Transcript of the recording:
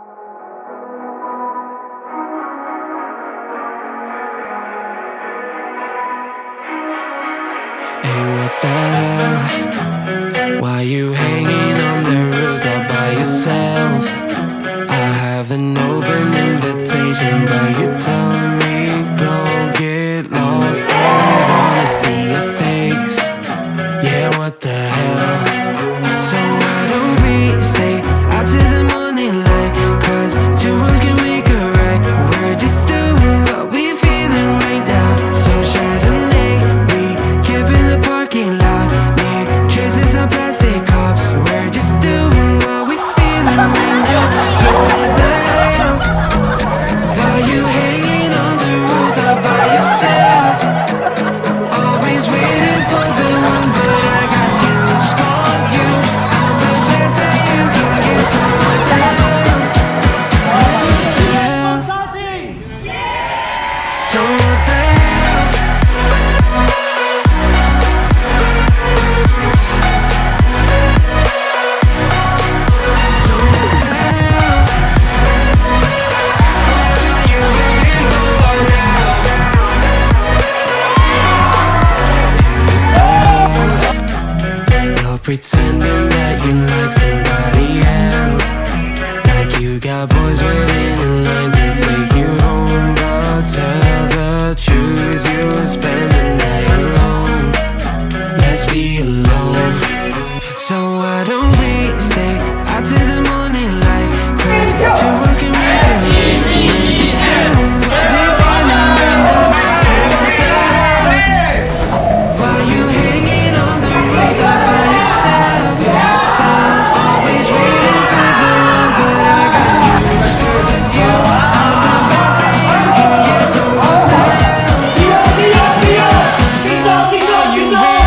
Hey, what the hell? Why you hanging on the roof all by yourself? I have an open invitation, but you're telling me go get lost. I don't wanna see your face. Yeah, what the hell? So why don't we stay out till the morning light? 'Cause two wrongs can make a right. We're just doing what we're feeling right now. So Chardonnay, we camp in the parking lot. Leave traces of plastic cups. We're just doing what we're feeling right now. So what the hell? Why you hanging on the roof all by yourself? Always waiting for the one, but I got news for you. I'm the best that you can get. So what the hell? What the hell? So what the hell? So what the hell? You're pretending that you like somebody else, like you got boys waiting in line to take you home. But tell the truth, you'll spend the night alone. Let's be alone. So why don't we stay out till the morning light? 'Cause two wrongs can make a right. We're just doing what we're feeling right now. So what the hell? Why you hanging on the roof all by yourself? Always waiting for the one, but I got news for you. I'm the best that you can get. So what the hell? Are you ready?